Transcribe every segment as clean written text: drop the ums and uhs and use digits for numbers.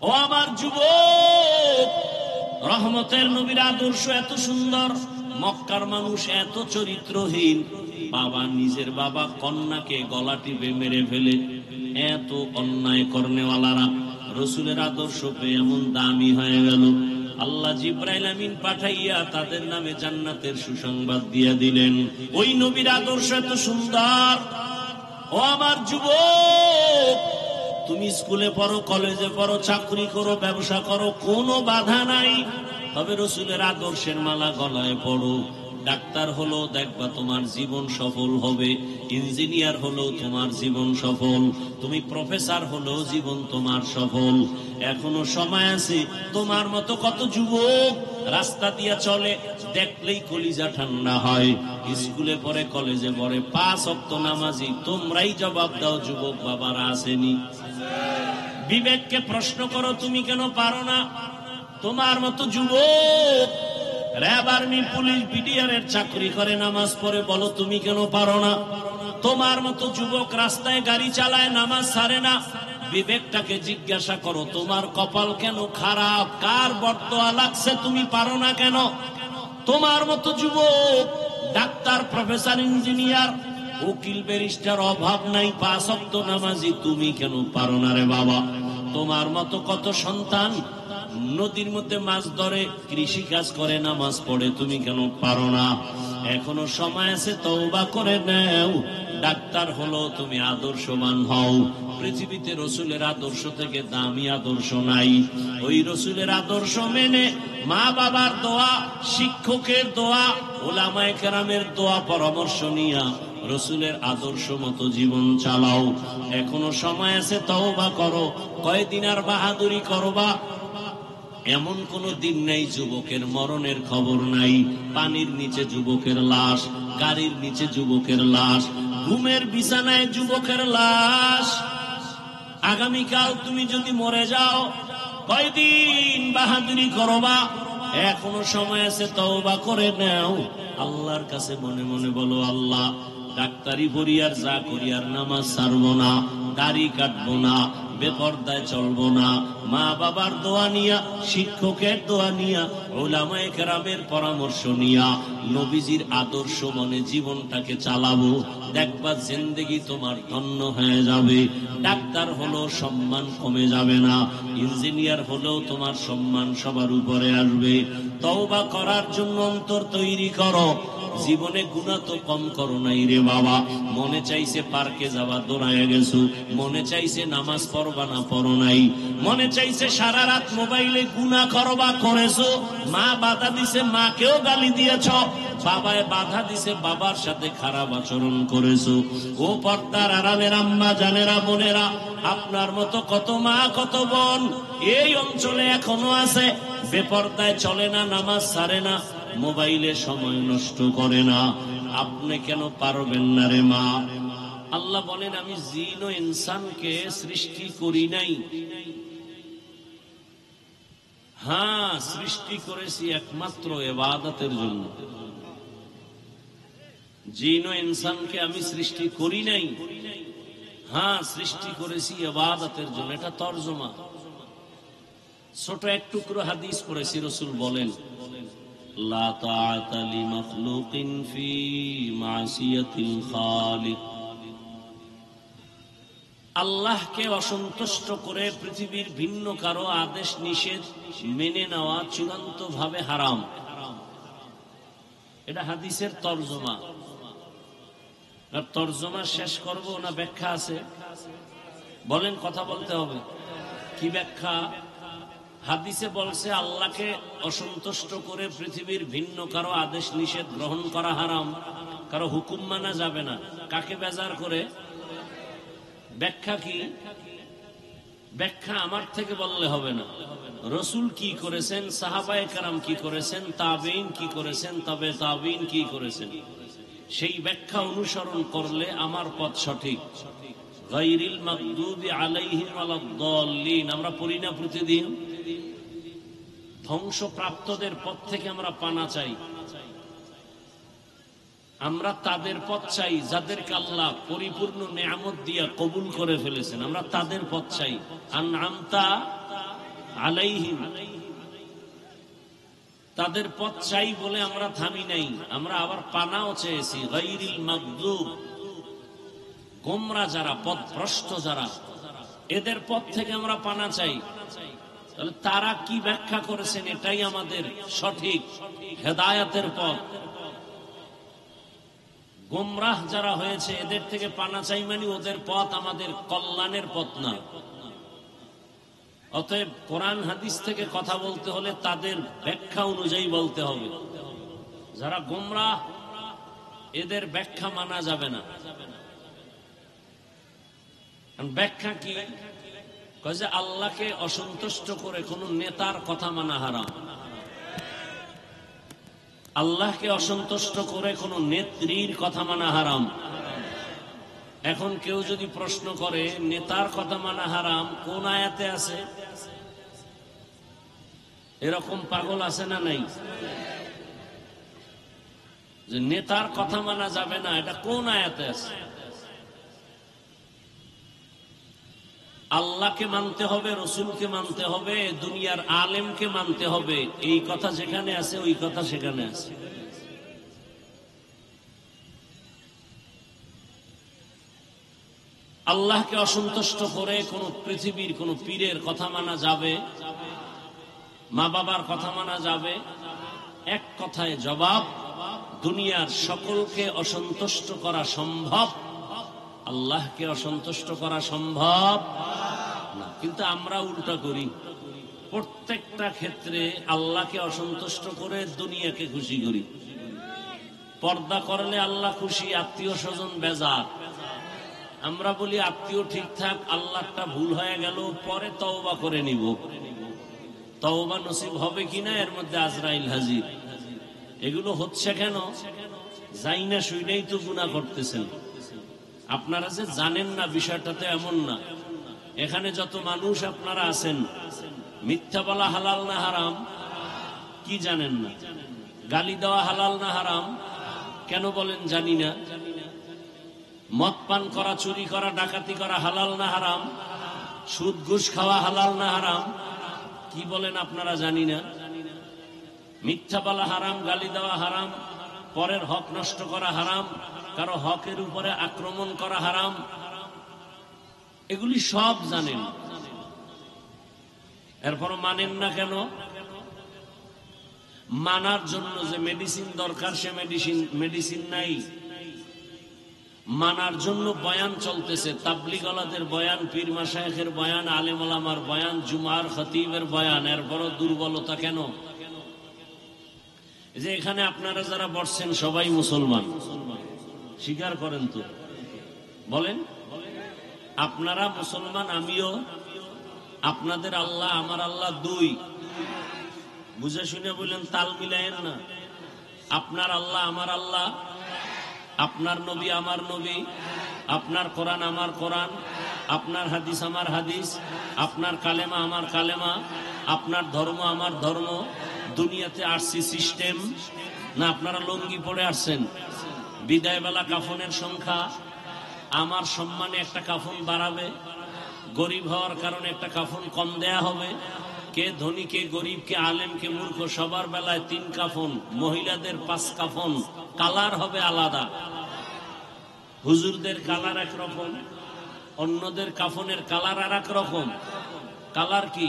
ও আমার যুবক, রহমতের নবীর আদর্শ এত সুন্দর, মক্কার মানুষ এত চরিত্রহীন, বাবা নিজের বাবা কন্যাকে গলা টিপে মেরে ফেলে, এত অন্যায় করনেওয়ালারা রসুলের আদর্শ পেয়ে এমন দামি হয়ে গেল। আল্লাহ জিব্রাইল আমিন পাঠাইয়া তাদের নামে জান্নাতের সুসংবাদ দিয়া দিলেন। ওই নবীর আদর্শ এত সুন্দর। ও আমার যুবক, তুমি স্কুলে পড়ো, কলেজে পড়ো, চাকরি করো, ব্যবসা করো, কোনো বাধা নাই, তবে রসুলের আদর্শের মালা গলায় পড়ো। ডাক্তার হলো দেখবা তোমার জীবন সফল হবে, ইঞ্জিনিয়ার হলো তোমার জীবন সফল, তুমি প্রফেসর হলো জীবন তোমার সফল। এখনো সময় আছে। তোমার মতো কত যুবক রাস্তা দিয়া চলে, দেখলেই কলিজা ঠান্ডা হয়। স্কুলে পড়ে, কলেজে পড়ে, 5 ওয়াক্ত নামাজি। তোমরাই জবাব দাও, যুবক বাবারা আসেনি? বিবেককে প্রশ্ন করো, তুমি কেন পারো না? তোমার মতো যুবক র্যাব, আর্মি, পুলিশ, বিডিআর এর চাকরি করে, নামাজ পড়ে, বলো তুমি কেন পারো না? তোমার মতো যুবক রাস্তায় গাড়ি চালায়, নামাজ ছাড়ে না। বিবেকটাকে জিজ্ঞাসা করো, তোমার কপাল কেন খারাপ? কার বর্তোয়া লাগছে? তুমি পারো না কেন? তোমার মতো যুবক ডাক্তার, প্রফেসর, ইঞ্জিনিয়ার, উকিল, ব্যারিস্টার, অভাব নাই, 5 ওয়াক্ত নামাজি, তুমি কেন পারো না রে বাবা? তোমার মতো কত সন্তান নদীর মধ্যে মাছ ধরে, কৃষি কাজ করে, নামাজ পড়ে, তুমি কেন পারো না? এখনো সময় আছে, তওবা করে নাও। ডাক্তার হলো তুমি আদর্শবান হও। পৃথিবীতে রসুলের আদর্শ থেকে দামি আদর্শ নাই। ওই রসুলের আদর্শ মেনে মা বাবার দোয়া, শিক্ষকের দোয়া, ওলামায়ে কেরামের দোয়া, পরামর্শ নিয়া রসুলের আদর্শ মতো জীবন চালাও। এখনো সময় আছে, তওবা করো। কয়দিন আর বাহাদুরি করবা? এমন কোন দিন নেই যুবকের মরণের খবর নাই। পানির নিচে যুবকের লাশ, গাড়ির নিচে যুবকের লাশ, ঘুমের বিছানায় যুবকের লাশ। আগামীকাল তুমি যদি মরে যাও, কয়দিন বাহাদুরি করবা? এখনো সময় আছে, তওবা করে নাও। আল্লাহর কাছে মনে মনে বলো, আল্লাহ, ডাক্তারি পড়ি আর যা করি আর নামাজ ছাড়বো না, দাড়ি কাটবো না, বেপরদায় চলবো না, মা বাবার দোয়া নিয়া, শিক্ষকের দোয়া নিয়া, উলামায়ে কেরামের পরামর্শ নিয়া, নবীজির আদর্শ মনে জীবনটাকে চালাবো। দেখবা জিন্দেগি তোমার ধন্য হয়ে যাবে। ডাক্তার হলো সম্মান কমে যাবে না, ইঞ্জিনিয়ার হলেও তোমার সম্মান সবার উপরে আসবে। তওবা করার জন্য অন্তর তৈরি করো। জীবনে গুনাহ তো কম করো নাই রে বাবা। মনে চাইছে পার্কে যাওয়া, দৌড়ায় গেছো। মনে চাইছে নামাজ পড়বা না, পড়ো নাই। মনে চাইছে সারা রাত মোবাইলে গুনাহ করবা, করেছো। মা বাধা দিছে, মাকেও গালি দিয়েছ। বাবায় বাধা দিছে, বাবার সাথে খারাপ আচরণ করেছো। ও পর্দার আড়ালের আম্মা জানেরা, বোনেরা, আপনার মতো কত মা, কত বোন এই অঞ্চলে এখনো আছে, বেপর্দায় চলে না, নামাজ ছাড়ে না, মোবাইলে সময় নষ্ট করে না। আপনি কেন পারবেন না রে মা? আল্লাহ বলেন, আমি জিন ও ইনসানকে সৃষ্টি করি নাই। হ্যাঁ, সৃষ্টি করেছি একমাত্র ইবাদতের জন্য। জিন ও ইনসানকে আমি সৃষ্টি করি নাই, হ্যাঁ সৃষ্টি করেছি ইবাদতের জন্য। এটা তরজমা। ছোট এক টুকরো হাদিস পড়েছি, রাসূল বলেন, লা তাআতা লিমাখলুকিন ফি মাসিয়াতিল খালিক। আল্লাহকে অসন্তুষ্ট করে পৃথিবীর ভিন্ন কারো আদেশ নিষেধ মেনে নেওয়া চূড়ান্ত ভাবে হারাম। এটা হাদিসের তরজমা। তরজমা শেষ করব না ব্যাখ্যা আছে? বলেন, কথা বলতে হবে। কি ব্যাখ্যা? হাদিসে বলছে আল্লাহকে অসন্তুষ্ট করে পৃথিবীর ভিন্ন কারো আদেশ নিষেধ গ্রহণ করা হারাম, কারো হুকুম মানা যাবে না। কাকে বেজার করে? ব্যাখ্যা কি? ব্যাখ্যা আমার থেকে বললে হবে না। রাসূল কি করেছেন, সাহাবায়ে কেরাম কি করেছেন, তাবেঈন কি করেছেন, তবে তাবেঈন কি করেছেন, সেই ব্যাখ্যা অনুসরণ করলে আমার পথ সঠিক। গায়রিল মাগদুবি আলাইহিম ওয়ালাদ-দাল্লিন আমরা পড়ি না প্রতিদিন? ধ্বংসপ্রাপ্তদের পথ থেকে আমরা পানা চাই। আমরা তাদের পথ চাই যাদেরকে আল্লাহ পরিপূর্ণ নেয়ামত দিয়া কবুল করে ফেলেছেন। আমরা তাদের পথ চাই। আনআমতা আলাইহিম, তাদের পথ চাই বলে আমরা থামি নাই, আমরা আবার পানাও চেয়েছি। গায়রিল মাগদুব, গোমরা যারা, পথভ্রষ্ট যারা, এদের পথ থেকে আমরা পানা চাই। তাহলে তারা কি ব্যাখ্যা করেছেন এটাই আমাদের সঠিক হেদায়েতের পথ। গোমরাহ যারা হয়েছে এদের থেকে পানা চাই মানে ওদের পথ আমাদের কল্যাণের পথ না। অতএব কোরআন হাদিস থেকে কথা বলতে হলে তাদের ব্যাখ্যা অনুযায়ী বলতে হবে। যারা গোমরাহ এদের ব্যাখ্যা মানা যাবে না। ব্যাখ্যা কি? কয় যে আল্লাহকে অসন্তুষ্ট করে কোন নেতার কথা মানা হারাম, আল্লাহকে অসন্তুষ্ট করে কোন নেত্রীর কথা মানা হারাম। এখন কেউ যদি প্রশ্ন করে নেতার কথা মানা হারাম কোন আয়াতে আছে, এরকম পাগল আছে না নাই? যে নেতার কথা মানা যাবে না, এটা কোন আয়াতে আছে? আল্লাহকে মানতে হবে, রসুলকে মানতে হবে, দুনিয়ার আলেমকে মানতে হবে, এই কথা যেখানে আছে ওই কথা সেখানে আছে। আল্লাহকে অসন্তুষ্ট করে কোন পৃথিবীর কোন পীরের কথা মানা যাবে, মা বাবার কথা মানা যাবে? এক কথায় জবাব, দুনিয়ার সকলকে অসন্তুষ্ট করা সম্ভব, আল্লাহকে অসন্তুষ্ট করা সম্ভব না। কিন্তু আমরা উল্টা করি, প্রত্যেকটা ক্ষেত্রে আল্লাহকে অসন্তুষ্ট করে দুনিয়াকে খুশি করি। পর্দা করলে আল্লাহ খুশি, আত্মীয় স্বজন বেজার। আমরা বলি আত্মীয় ঠিকঠাক, আল্লাহটা ভুল হয়ে গেল, পরে তওবা করে নিব। তওবা নসিব হবে কিনা এর মধ্যে আজরাইল হাজির। এগুলো হচ্ছে কেন? যাই না শুইনাই তো গুনাহ করতেছেন। আপনারা যে জানেন না বিষয়টাতে এমন না। এখানে যত মানুষ আপনারা আছেন, মিথ্যা বলা হালাল না হারাম কি জানেন না? গালি দেওয়া হালাল না হারাম কেন বলেন জানি না? মদ পান করা, চুরি করা, ডাকাতি করা হালাল না হারাম? সুদ ঘুষ খাওয়া হালাল না হারাম কি বলেন আপনারা জানি না? মিথ্যা বলা হারাম, গালি দেওয়া হারাম, পরের হক নষ্ট করা হারাম, কারো হকের উপরে আক্রমণ করা হারাম, এগুলি সব জানেন, এরপরও মানেন না কেন? মানার জন্য যে মেডিসিন দরকার সে মেডিসিন নাই। মানার জন্য বয়ান চলতেছে, তাবলিগওয়ালাদের বয়ান, পীর মাশায়েখের বয়ান, আলেম ওলামার বয়ান, জুমার খতিবের বয়ান, এরপরও দুর্বলতা কেন? যে এখানে আপনারা যারা বসছেন সবাই মুসলমান, স্বীকার করেন তো? বলেন আপনারা মুসলমান, আমিও। আপনাদের আল্লাহ আমার আল্লাহ দুই, বুঝে শুনে বললেন, তাল মিলায়েন না। আপনার আল্লাহ আমার আল্লাহ, আপনার নবী আমার নবী, আপনার কোরআন আমার কোরআন, আপনার হাদিস আমার হাদিস, আপনার কালেমা আমার কালেমা, আপনার ধর্ম আমার ধর্ম। দুনিয়াতে আসছি সিস্টেম না? আপনারা লুঙ্গি পরে আসছেন। বিদায় বেলা কাফনের সংখ্যা, আমার সম্মানে একটা কাফন বাড়াবে, গরিব হওয়ার কারণে একটা কাফন কম দেয়া হবে। কে ধনী, কে গরিব, কে আলেম, কে মূর্খ, সবার বেলায় 3 কাফন, মহিলাদের 5 কাফন, কালার হবে আলাদা। হুজুরদের কালার একরকম, অন্যদের কাফনের কালার আর এক রকম। কালার কি?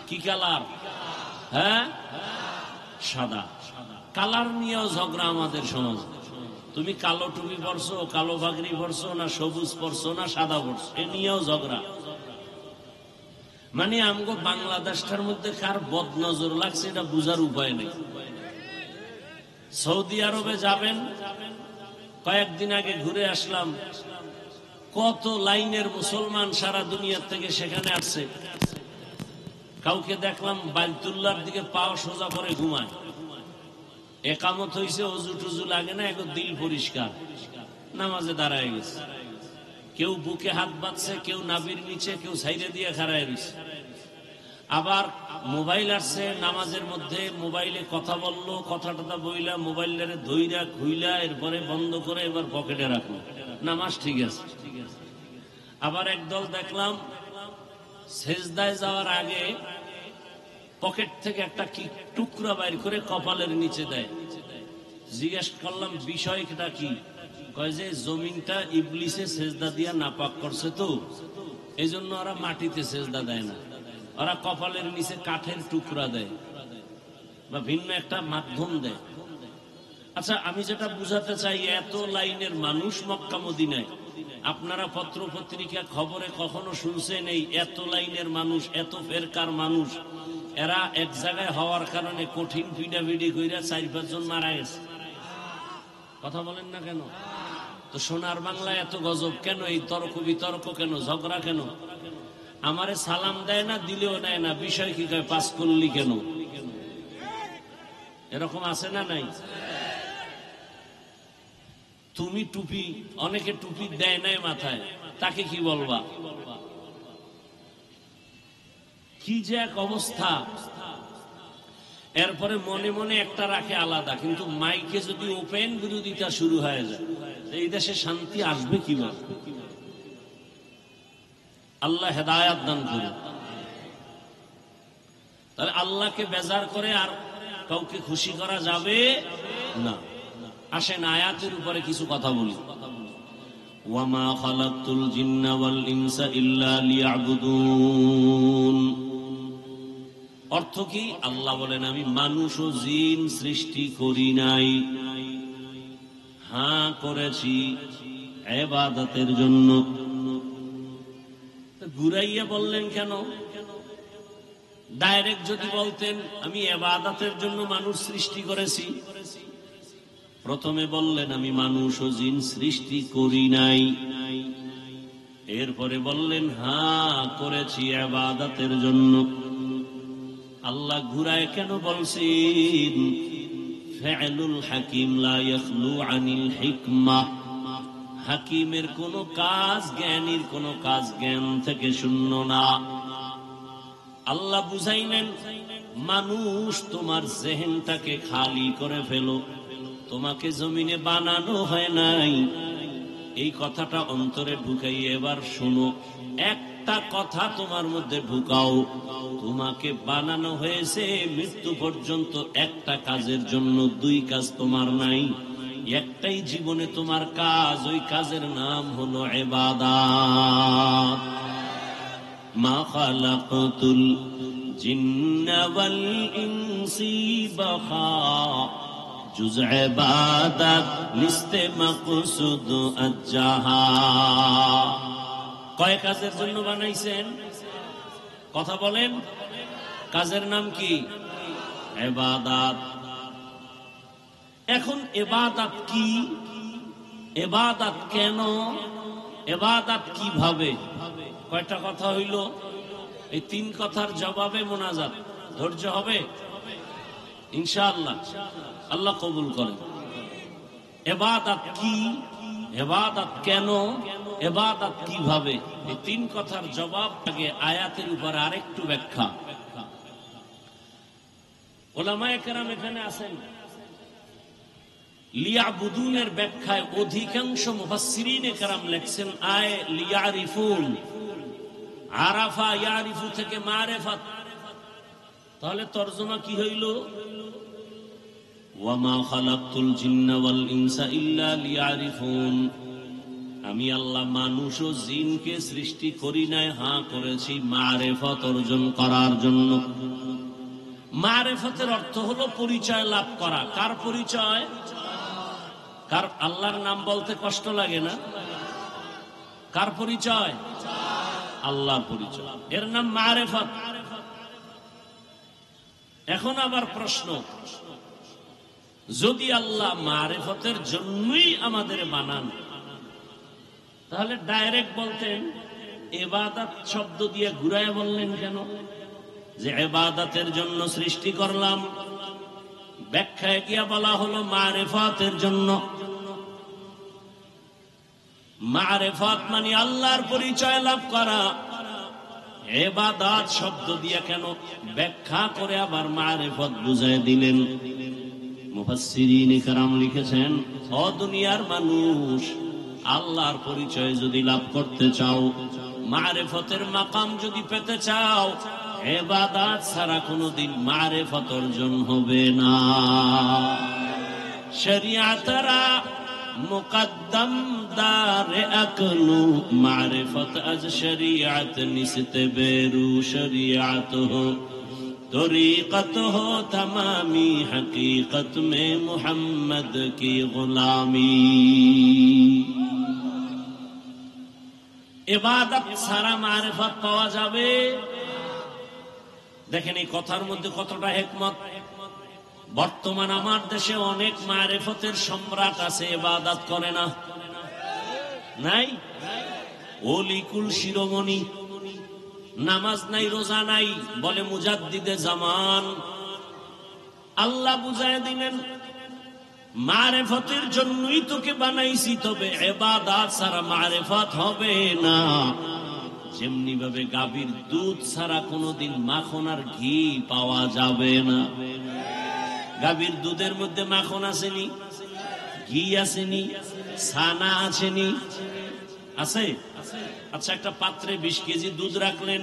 কি কালার? হ্যাঁ, সাদা। কালার নিয়েও ঝগড়া আমাদের সমাজ। তুমি কালো টুপি পরছো, কালো পাগড়ি পরছো, না সবুজ পরছো, না সাদা পরছো, এ নিয়েও ঝগড়া। মানে আমগো বাংলাদেশটার মধ্যে কার বদনজর লাগছে এটা বুঝার উপায় নেই। সৌদি আরবে যাবেন, কয়েকদিন আগে ঘুরে আসলাম, কত লাইনের মুসলমান সারা দুনিয়ার থেকে সেখানে আসছে। কাউকে দেখলাম বাইতুল্লাহর দিকে পাও সোজা করে ঘুমায়, একামত হইছে, অজু টুজু লাগে না, এখন দিল পরিষ্কার, নামাজে দাঁড়ায় গেছে। কেউ বুকে হাত বাঁধছে, কেউ নাভির নিচে, কেউ সাইডে দিয়ে খাড়ায় গেছে। আবার মোবাইল আসছে নামাজের মধ্যে, মোবাইলে কথা বললো, কথা টথা বইলা, মোবাইলের ধইরা খুইলা এরপরে বন্ধ করে এবার পকেটে রাখলো, নামাজ ঠিক আছে। আবার একদল দেখলাম সেজদায় যাওয়ার আগে পকেট থেকে একটা কি টুকরা বাইর করে কপালের নিচে দেয়। জিজ্ঞেস করলাম বিষয়টা কি? কয় যে জমিনটা ইবলিসে সেজদা দিয়া নাপাক করছে, তো এই জন্য ওরা মাটিতে সেজদা দেয় না, ওরা কপালের নিচে কাঠের টুকরা দেয় বা ভিন্ন একটা মাধ্যম দেয়। আচ্ছা, আমি যেটা বুঝাতে চাই, এত লাইনের মানুষ মক্কা মদিনায়, আপনারা পত্র পত্রিকা খবরে কখনো শুনছেন এই এত লাইনের মানুষ, এত ফেরকার মানুষ, এরা এক জায়গায় হওয়ার কারণে কঠিন পিডাপিডি কইরা 4-5 জন মারা গেছে? কথা বলেন না কেন? তো সোনার বাংলায় এত গজব কেন? এই তর্ক বিতর্ক কেন? ঝগড়া কেন? আমারে সালাম দেয় না, দিলেও নেয় না, বিষয় কি কয় পাস করলি কেন? এরকম আছে না নাই? তুমি টুপি, অনেকে টুপি দেয় নাই মাথায়, তাকে কি বলবা? কি যে এক অবস্থা। এরপরে মনে মনে একটা রাখে আলাদা, কিন্তু মাইকে যদি ওপেন বিরোধিতা শুরু হয়ে যায়, এই দেশে শান্তি আসবে কিভাবে? আল্লাহ হেদায়াত দান করুন। তাহলে আল্লাহকে বেজার করে আর কাউকে খুশি করা যাবে না। আসেন আয়াতের উপরে কিছু কথা বলি। ওয়ামা খালাকতুল জিন্না ওয়াল ইনসা ইল্লা লিয়াবুদুন। অর্থ কি? আল্লাহ বলেন আমি মানুষ ও জিন সৃষ্টি করি নাই, হ্যাঁ করেছি ইবাদতের জন্য। ঘুরাইয়া বললেন কেন? ডাইরেক্ট যদি বলতেন আমি ইবাদতের জন্য মানুষ সৃষ্টি করেছি, প্রথমে বললেন আমি মানুষ ও জিন সৃষ্টি করি নাই, এরপরে বললেন হ্যাঁ করেছি ইবাদতের জন্য। আল্লাহ ঘুরায় কেন বলছেন? ফাইলুল হাকিম লা ইয়াখলু আনিল হিকমাহ। হাকিমের কোন কাজ, জ্ঞানীর কোন কাজ জ্ঞান থেকে শূন্য না। আল্লাহ বুঝাইলেন মানুষ তোমার জেহেনটাকে খালি করে ফেলো, তোমাকে জমিনে বানানো হয় নাই। এই কথাটা অন্তরে ঢুকাইয়ে এবার শোনো, একটা কথা তোমার মধ্যে ঢুকাও, তোমাকে বানানো হয়েছে মৃত্যু পর্যন্ত একটা কাজের জন্য, 2 কাজ তোমার নাই। একটাই জীবনে তোমার কাজ, ওই কাজের নাম হলো ইবাদত। মা খালাকতুল জিন্না ওয়াল ইনসি বাখা জুজ ইবাদত লিস্তে মাকসুদ আজ্জাহা। কয় কাজের জন্য বানাইছেন? কথা বলেন। কাজের নাম কি? ইবাদত। এখন ইবাদত কি? ইবাদত কেন? ইবাদত কিভাবে? কয়টা কথা হইল? এই 3 কথার জবাবে মোনাজাত। ধৈর্য হবে ইনশাআল্লাহ, আল্লাহ কবুল করেন। ইবাদত কি, ইবাদত কেন, ইবাদত কিভাবে, এই 3 কথার জবাব আগে আয়াতের উপর আরেকটু ব্যাখ্যা। উলামায়ে কেরাম এখানে আছেন, লিয়াবুদুনের ব্যাখ্যায় অধিকাংশ মুফাসসিরিনে কেরাম লেখছেন আয় লিয়ারিফুন। আরাফা ইয়ারিফু থেকে মারিফাত, তাহলে তরজমা কি হইল? ওয়ামা খালাকতুল জিন্না ওয়াল ইনসা ইল্লা লিয়ারিফুন। আমি আল্লাহ মানুষ ও জিনকে সৃষ্টি করি নাই, হ্যাঁ করেছি মারিফত অর্জন করার জন্য। মারিফতের অর্থ হলো পরিচয় লাভ করা। কার পরিচয়? কার? আল্লাহর নাম বলতে কষ্ট লাগে না? কার পরিচয়? আল্লাহর পরিচয়, এর নাম মারিফত। এখন আবার প্রশ্ন, যদি আল্লাহ মারিফতের জন্যই আমাদের বানান, তাহলে ডাইরেক্ট বলতেন ইবাদত শব্দ দিয়ে ঘুরায় বললেন কেন যে ইবাদতের জন্য সৃষ্টি করলাম? ব্যাখ্যায় গিয়া বলা হলো মারিফতের জন্য। মারিফত মানে আল্লাহর পরিচয় লাভ করা। ইবাদত শব্দ দিয়ে কেন? ব্যাখ্যা করে আবার মারিফত বুঝায় দিলেন। মুফাসসিরিনে কেরাম লিখেছেন, ও দুনিয়ার মানুষ, আল্লাহর পরিচয় যদি লাভ করতে চাও, মারিফতের মাকাম যদি পেতে চাও, ইবাদত ছাড়া কোনোদিন মারিফত অর্জন হবে না। শরিয়াতরা মুকদ্দম দারে আকলু মারিফত আজ শরিয়াত নিসতে বেরু শরিয়াত হো तरीक़त हो तमामी हकीकत में मुहम्मद की गुलामी। इबादत सारा मारिफत पाওয়া যাবে। দেখেন এই কথার মধ্যে কতটা হিকমত। বর্তমান আমার দেশে অনেক মারিফতের সম্রাট আছে, ইবাদত করে না, নাই? ওলিকুল শিরোমণি, নামাজ নাই, রোজা নাই, বলে মুজাদ্দিদে জামান। আল্লাহ বুঝায় দিলেন মারিফতের জন্যই তোকে বানাইছি, তবে ইবাদত ছাড়া মারিফত হবে না। যেমনি ভাবে গাভীর দুধ ছাড়া কোনোদিন মাখন আর ঘি পাওয়া যাবে না। গাভীর দুধের মধ্যে মাখন আসেনি, ঘি আসেনি, ছানা আসেনি, আছে? আচ্ছা, একটা পাত্রে 20 কেজি দুধ রাখলেন,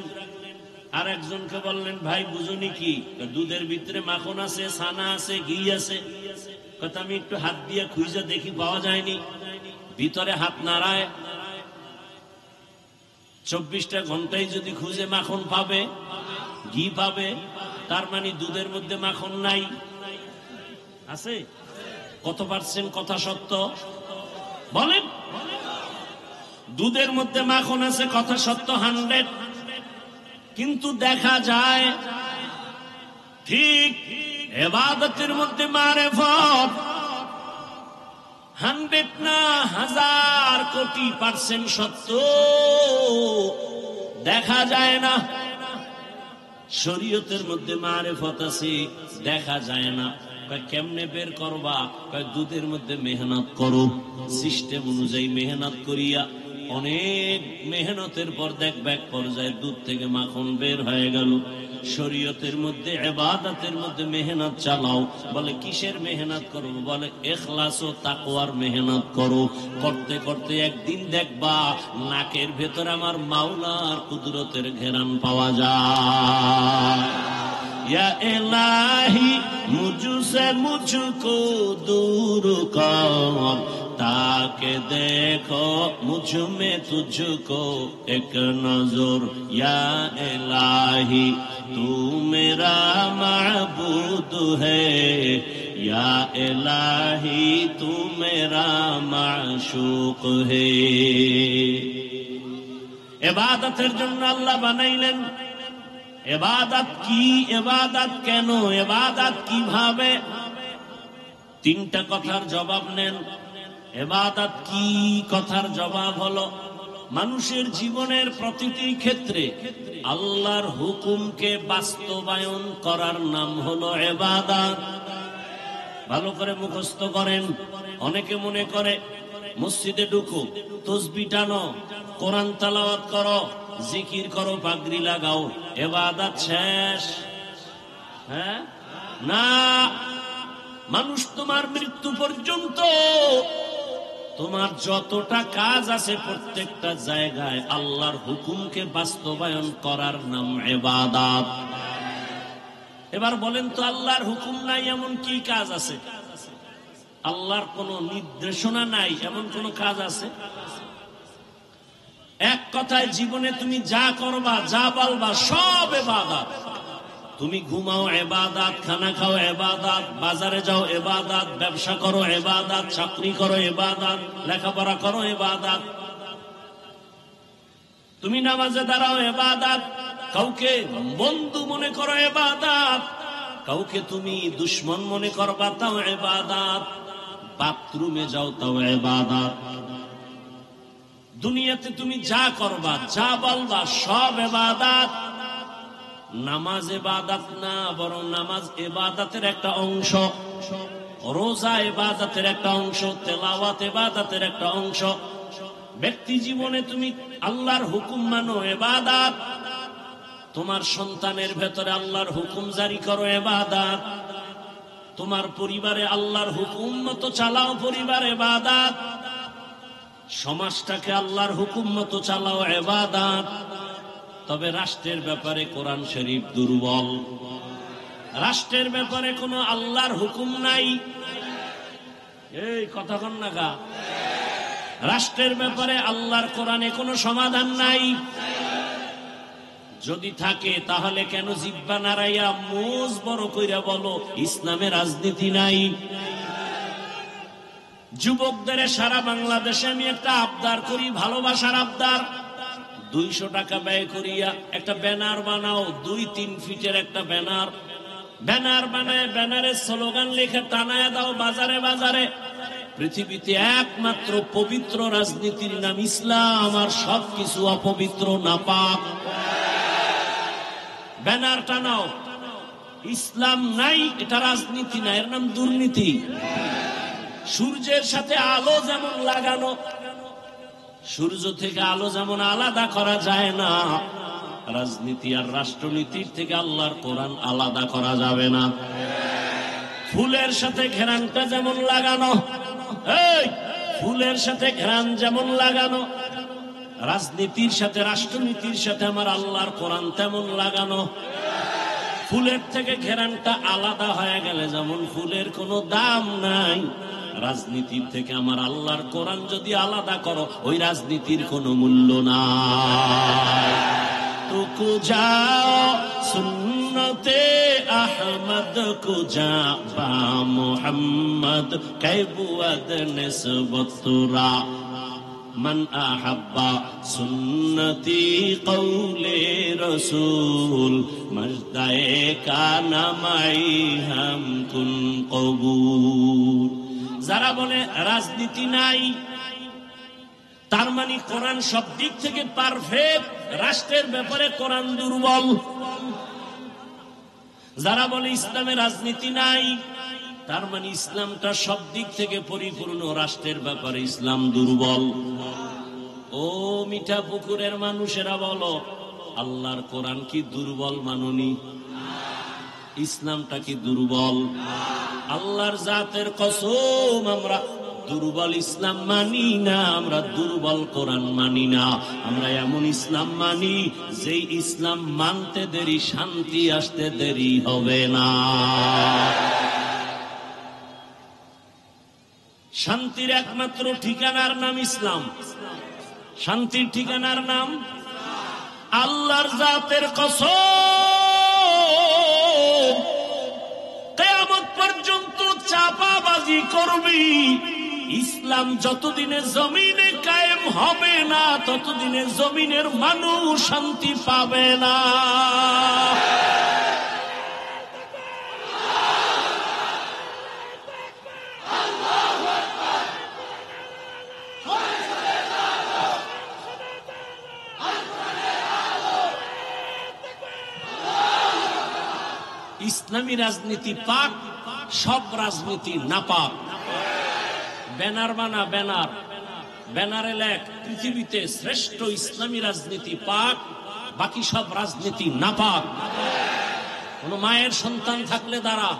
আর একজনকে বললেন ভাই বুঝুনি কি, দুধের ভিতরে মাখন আছে, ছানা আছে, ঘি আছে। কথা আমি একটু হাত দিয়ে খুঁজে দেখি, পাওয়া যায়নি। ভিতরে হাত নাড়ায়, 24টা ঘন্টায় যদি খুঁজে মাখন পাবে, ঘি পাবে, তার মানে দুধের মধ্যে মাখন নাই, আছে? কত পার্সেন্ট কথা সত্য বলেন? দুধের মধ্যে মাখন আছে, কথা সত্য 100। কিন্তু দেখা যায় ঠিক ইবাদতের মধ্যে মারিফত 100 না 1000 কোটি পার্সেন্ট সত্য, দেখা যায় না। শরীয়তের মধ্যে মারিফত আছে, দেখা যায় না। কেমনে বের করবা? দুধের মধ্যে মেহনত করো, সিস্টেম অনুযায়ী মেহনত করিয়া অনেক মেহনতের পর দেখবে এক পর্যায়ে দুধ থেকে মাখন বের হয়ে গেল। শরীয়তের মধ্যে ইবাদতের মধ্যে মেহনত চালাও, বলে কিসের মেহনত করো? বলে ইখলাস ও তাকওয়ার মেহনত করো। করতে করতে একদিন দেখবা নাকের ভেতর আমার মাওলার কুদরতের ঘেরান পাওয়া যায়। या इलाही मुझसे मुझको दूर कर, ताकि देखो मुझ में तुझको एक नजर। या इलाही तू मेरा माबूद है, या इलाही तू मेरा माशूक है। इबादतेर जन्य अल्लाह बनाइलेन। ইবাদত কি, ইবাদত কেন, ইবাদত কিভাবে? 3টা কথার জবাব নেন। ইবাদত কি কথার জবাব হলো মানুষের জীবনের প্রতিটি ক্ষেত্রে আল্লাহর হুকুমকে বাস্তবায়ন করার নাম হলো ইবাদত। ভালো করে মুখস্থ করেন। অনেকে মনে করে মসজিদে ঢুকো, তাসবিহ টানো, কোরআন তেলাওয়াত করো, জিকির করো, পাগড়ি লাগাও, ইবাদত শেষ। হ্যাঁ না, মানুষ তোমার মৃত্যু পর্যন্ত তোমার যতটা কাজ আছে প্রত্যেকটা জায়গায় আল্লাহর হুকুমকে বাস্তবায়ন করার নাম ইবাদত। এবার বলেন তো, আল্লাহর হুকুম নাই এমন কি কাজ আছে? আল্লাহর কোন নির্দেশনা নাই এমন কোন কাজ আছে? এক কথায় জীবনে তুমি যা করবা, যা বলবা, সব ইবাদত। তুমি ঘুমাও ইবাদত, খানা খাও ইবাদত, বাজারে যাও ইবাদত, ব্যবসা করো ইবাদত, চাকরি করো ইবাদত, লেখাপড়া করো ইবাদত। তুমি নামাজে দাঁড়াও ইবাদত, কাউকে বন্ধু মনে করো ইবাদত, কাউকে তুমি দুশমন মনে করবা তাও ইবাদত, বাথরুমে যাও তাও ইবাদত। দুনিয়াতে তুমি যা করবা, যা বলবা, সব ইবাদত। নামাজ ইবাদত না, বরং নামাজ ইবাদতের একটা অংশ, রোজা ইবাদতের একটা অংশ, তেলাওয়াত ইবাদতের একটা অংশ। ব্যক্তি জীবনে তুমি আল্লাহর হুকুম মানো ইবাদত, তোমার সন্তানের ভেতরে আল্লাহর হুকুম জারি করো ইবাদত, তোমার পরিবারে আল্লাহর হুকুম মতো চালাও পরিবার ইবাদত, সমাজটাকে আল্লাহর হুকুম মতো চালাও ইবাদত। তবে রাষ্ট্রের ব্যাপারে কোরআন শরীফ দুর্বল। রাষ্ট্রের ব্যাপারে কোনো আল্লাহর হুকুম নাই। এই কথা কন না গা। রাষ্ট্রের ব্যাপারে আল্লাহর কোরআনে কোনো সমাধান নাই। যদি থাকে তাহলে কেন জিহ্বা নাড়াইয়া মুজ বড় কইরা বলো ইসলামে রাজনীতি নাই? যুবকদের সারা বাংলাদেশে আমি একটা আবদার করি, ভালোবাসার আবদার। 200 টাকা ব্যয় করিয়া একটা ব্যানার বানাও, 2-3 ফিটের একটা ব্যানার বানায় ব্যানারের স্লোগান লিখে টানায় দাও বাজারে বাজারে, পৃথিবীতে একমাত্র পবিত্র রাজনীতির নাম ইসলাম, আর সবকিছু অপবিত্র নাপাক। ব্যানার টানাও, ইসলাম নাই, এটা রাজনীতি না, এর নাম দুর্নীতি। সূর্যের সাথে আলো যেমন লাগানো, সূর্য থেকে আলো যেমন আলাদা করা যায় না, রাজনীতি আর রাষ্ট্রনীতির থেকে আল্লাহর কোরআন আলাদা করা যাবে না। ফুলের সাথে ঘেরানটা যেমন লাগানো, এই ফুলের সাথে ঘেরান যেমন লাগানো, রাজনীতির সাথে রাষ্ট্রনীতির সাথে আমার আল্লাহর কোরআন তেমন লাগানো। ফুলের থেকে ঘেরানটা আলাদা হয়ে গেলে যেমন ফুলের কোনো দাম নাই, রাজনীতির থেকে আমার আল্লাহর কোরআন যদি আলাদা করো, ওই রাজনীতির কোনো মূল্য নাই। তো যাও সুন্নতে আহমদ কো যা বা মুহাম্মদ কাইবুয়াদ নিসবতুরা মান আহাব্বা সুন্নতি কওলে রাসূল মজদায়ে কানা মাই হাম কুন কবুল। যারা বলে রাজনীতি নাই, তার মানে কোরআন সব দিক থেকে পারফেক্ট, রাষ্ট্রের ব্যাপারে কোরআন দুর্বল। যারা বলে ইসলামে রাজনীতি নাই, তার মানে ইসলামটা সব দিক থেকে পরিপূর্ণ, রাষ্ট্রের ব্যাপারে ইসলাম দুর্বল। ও মিঠা পুকুরের মানুষেরা বলো, আল্লাহর কোরআন কি দুর্বল মাননি? ইসলামটা কি দুর্বল? আল্লাহর জাতের কসম, আমরা দুর্বল ইসলাম মানি না, আমরা দুর্বল কোরআন মানি না। আমরা এমন ইসলাম মানি যে ইসলাম মানতে দেরি, শান্তি আসতে দেরি হবে না। শান্তির একমাত্র ঠিকানার নাম ইসলাম। শান্তির ঠিকানার নাম আল্লাহর জাতের কসম, কিয়ামত পর্যন্ত চাপাবাজি করবি, ইসলাম যতদিনে জমিনে কায়েম হবে না, ততদিনে জমিনের মানুষ শান্তি পাবে না। ইসলামী রাজনীতি পাক, সব রাজনীতি নাপাক। ব্যানার বানা, ব্যানারে লেখ পৃথিবীতে শ্রেষ্ঠ ইসলামী রাজনীতি পাক, বাকি সব রাজনীতি নাপাক। কোন মায়ের সন্তান থাকলে দাঁড়া।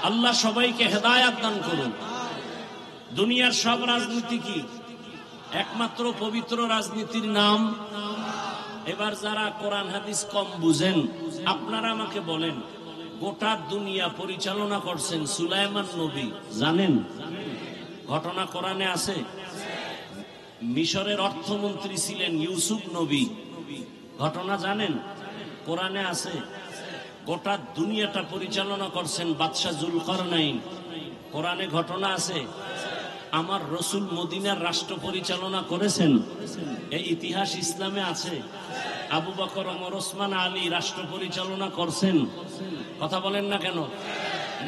আল্লাহ সবাইকে হেদায়াত দান করুন। দুনিয়ার সব রাজনীতি কি? একমাত্র পবিত্র রাজনীতির নাম। এবার যারা কোরআন হাদিস কম বুঝেন, আপনারা আমাকে বলেন, গোটা দুনিয়া পরিচালনা করছেন সুলাইমান নবী, জানেন? ঘটনা কোরআনে আছে। মিশরের অর্থমন্ত্রী ছিলেন ইউসুফ নবী, ঘটনা জানেন? কোরআনে আছে। গোটা দুনিয়াটা পরিচালনা করছেন বাদশাহ জুলকারনাইন, কোরআনে ঘটনা আছে। আমার রসুল মদিনার রাষ্ট্র পরিচালনা করেছেন, এই ইতিহাস ইসলামে আছে। আবু বকর, ওমর, ওসমান, আলী রাষ্ট্র পরিচালনা করছেন। কথা বলেন না কেন?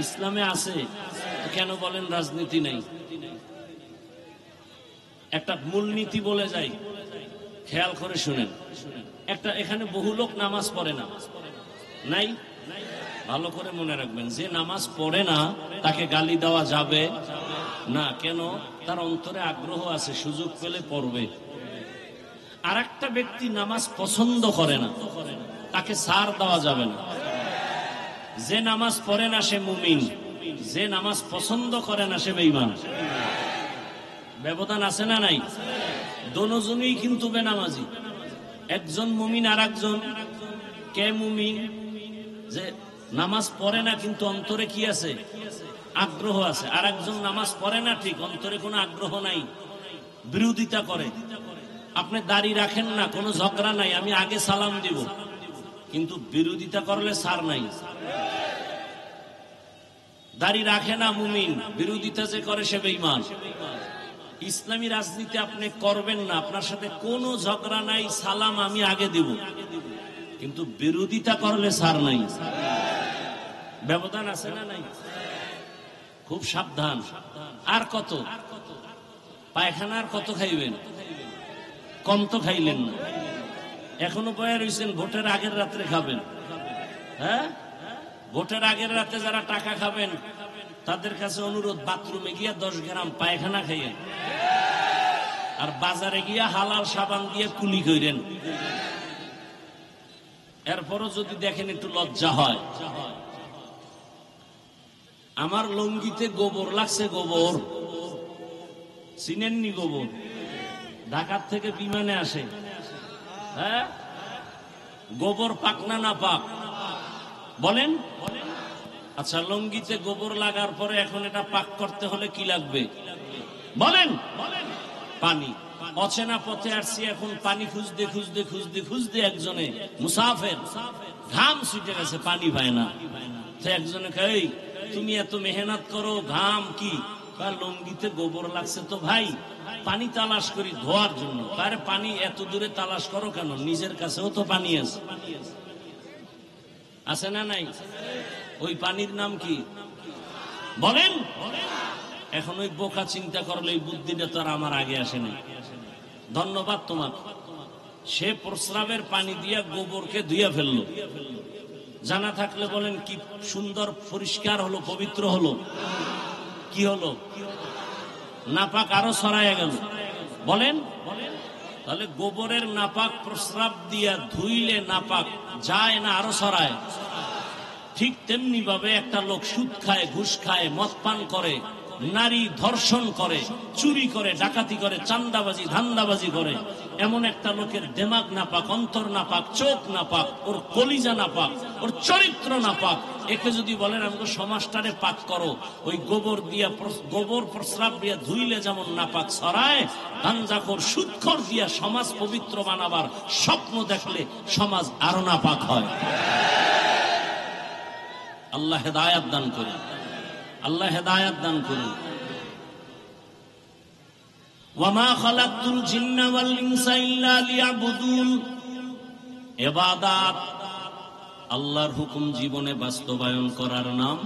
ইসলামে আছে। কেন বলেন রাজনীতি নাই? একটা মূলনীতি বলে যাই, খেয়াল করে শুনেন। একটা এখানে বহু লোক নামাজ পড়ে না, নাই? ভালো করে মনে রাখবেন, যে নামাজ পড়ে না তাকে গালি দেওয়া যাবে না। কেন? তার অন্তরে আগ্রহ আছে, সুযোগ পেলে পড়বে। আর একটা ব্যক্তি নামাজ পছন্দ করে না, তাকে ছাড় দেওয়া যাবে না। যে নামাজ পড়ে না সে মুমিন, যে নামাজ পছন্দ করে না সে বেঈমান। ব্যবধান আছে না নাই? দোনোজনই কিন্তু বেনামাজি। একজন মুমিন আর একজন কে মুমিন? যে নামাজ পড়ে না কিন্তু অন্তরে কি আছে? আগ্রহ আছে। আর একজন নামাজ পড়ে না ঠিক, অন্তরে কোনো আগ্রহ নাই, বিরোধিতা করে। আপনি দাড়ি রাখেন না, কোনো ঝগড়া নাই, আমি আগে সালাম দিব, কিন্তু বিরোধিতা করলে সার নাই। দাড়ি রাখে না মুমিন, বিরোধিতা যে করে সে বেঈমান। ইসলামী রাজনীতি আপনি করবেন না, আপনার সাথে কোনো ঝগড়া নাই, সালাম আমি আগে দিব, কিন্তু বিরোধিতা করলে সার নাই। ব্যবধান আছে না নাই? খুব সাবধান। আর কত পায়খানা, আর কত খাইবেন? কম তো খাইলেন না, এখনো বয়া রয়েছেন। ভোটের আগের রাত্রে খাবেন। হ্যাঁ, ভোটের আগের রাতে যারা টাকা খাবেন তাদের কাছে অনুরোধ, বাথরুমে গিয়া 10 গ্রাম পায়খানা খাইয়েন, আর বাজারে গিয়া হালাল সাবান দিয়ে কুলি করেন। এরপরও যদি দেখেন একটু লজ্জা হয়। আমার লঙ্গিতে গোবর লাগছে, গোবর চিনেননি? গোবর ঢাকার থেকে বিমানে আসে। হ্যাঁ, গোবর পাক না না পাক বলেন? আচ্ছা, লঙ্গিতে গোবর লাগার পরে এখন এটা পাক করতে হলে কি লাগবে বলেন? পানি। অচেনা পথে আসছি, এখন পানি খুঁজতে খুঁজতে খুঁজতে খুঁজতে একজনে মুসাফের ঘাম ছুটে গেছে, পানি পায় না। তো একজনে কই, তুমি এত মেহনত করো, ঘাম কি? লঙ্গিতে গোবর লাগছে তো ভাই, পানি তালাশ করি ধোয়ার জন্য। আরে পানি এত দূরে তালাশ করো কেন? নিজের কাছেও তো পানি আছে, আছে না নাই? ওই পানির নাম কি বলেন? এখন ওই বোকা চিন্তা করলে এই বুদ্ধিটা তো আর আমার আগে আসেনি। ধন্যবাদ তোমার। সে প্রস্রাবের পানি দিয়া গোবরকে ধুইয়া ফেললো। জানা থাকলে বলেন কি সুন্দর পরিষ্কার হলো, পবিত্র হলো। কি হলো? নাপাক আরো ছড়াইয়া গেল। বলেন? তাহলে গোবরের নাপাক প্রস্রাব দিয়া ধুইলে নাপাক যায় না, আরো ছড়ায়। ঠিক তেমনি ভাবে একটা লোক সুদ খায়, ঘুষ খায়, মদ পান করে, নারী ধর্ষণ করে, চুরি করে, ডাকাতি করে, চান্দাবাজি ধান্দাবাজি করে, এমন একটা লোকের দেমাগ নাপাক, অন্তর নাপাক, চোখ নাপাক, ওর কলিজা নাপাক, ওর চরিত্র নাপাক। একে যদি বলেন আমাকে সমাজটারে পাক করো, ওই গোবর দিয়া, গোবর প্রস্রাব দিয়া ধুইলে যেমন নাপাক ছড়ায়, গাঞ্জাখোর সুদখোর দিয়া সমাজ পবিত্র বানাবার স্বপ্ন দেখলে সমাজ আরো নাপাক হয়। আল্লাহ হেদায়াত দান করুন, আল্লাহ হেদায়াত দান করুন। ওয়ামা খালাকতুল জিন্না ওয়াল ইনসা ইল্লা লিয়াবুদুন। ইবাদত, আল্লাহর হুকুম জীবনে বাস্তবায়ন করার নাম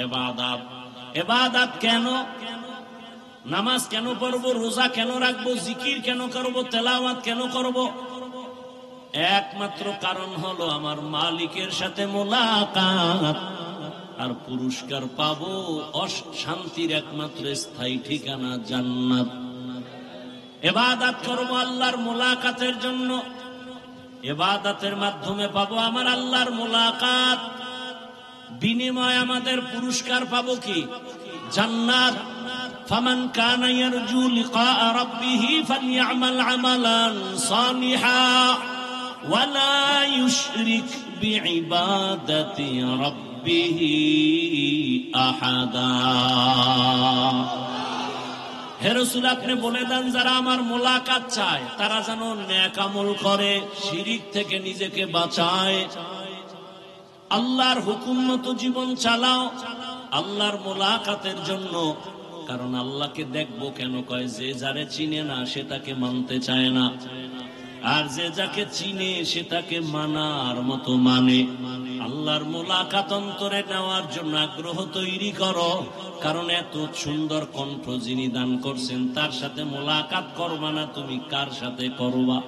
ইবাদত। ইবাদত কেন? নামাজ কেন পড়বো? রোজা কেন রাখবো? জিকির কেন করবো? তেলাওয়াত কেন করবো? একমাত্র কারণ হলো আমার মালিকের সাথে মোলাকাত, আর পুরস্কার পাবো শান্তির একমাত্র স্থায়ী ঠিকানা জান্নাত। ইবাদত করবো আল্লাহর মোলাকাতের জন্য, ইবাদতের মাধ্যমে পাবো আমার আল্লাহর মোলাকাত, বিনিময়ে আমাদের পুরস্কার পাবো কি? জান্নাত। ফামান কানা ইয়ারজু লিকা রাব্বিহি ফালইআমাল আমালান সালিহা ওয়ালা ইউশরিক বিইবাদাতি রাব্বিহি আহাদা। হে রাসূল, আপনি বলে দেন যারা আমার মোলাকাত চায় তারা যেন নেক আমল করে, শিরিক থেকে নিজেকে বাঁচায়, আল্লাহর হুকুম মতো জীবন চালাও আল্লাহর মোলাকাতের জন্য। কারণ আল্লাহকে দেখবো কেন কয়? যে যারে চিনে না সে তাকে মানতে চায় না, আর যে যাকে চিনে সে তাকে মানার মতো মানে। আল্লাহর মোলাকাত অন্তরে নেওয়ার জন্য আগ্রহ তৈরি করো, কারণ এত সুন্দর কণ্ঠ যিনি দান করছেন তার সাথে মোলাকাত করবা না তুমি কার সাথে করবা?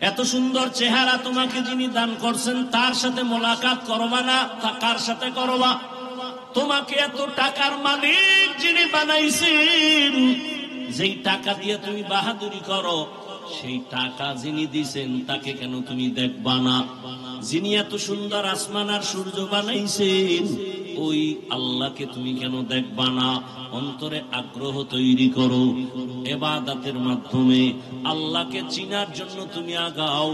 এত সুন্দর চেহারা তোমাকে যিনি দান করছেন তার সাথে মোলাকাত করবা না তা কার সাথে করবা? তোমাকে এত টাকার মালিক যিনি বানাইছেন, যেই টাকা দিয়ে তুমি বাহাদুরি করো, সেই টাকা যিনি দিছেন তাকে কেন তুমি দেখবা না? যিনি এত সুন্দর আসমান আর সূর্য বানাইছেন ওই আল্লাহকে তুমি কেন দেখবা না? অন্তরে আগ্রহ তৈরি করো, ইবাদতের মাধ্যমে আল্লাহকে চিনার জন্য তুমি আগাও।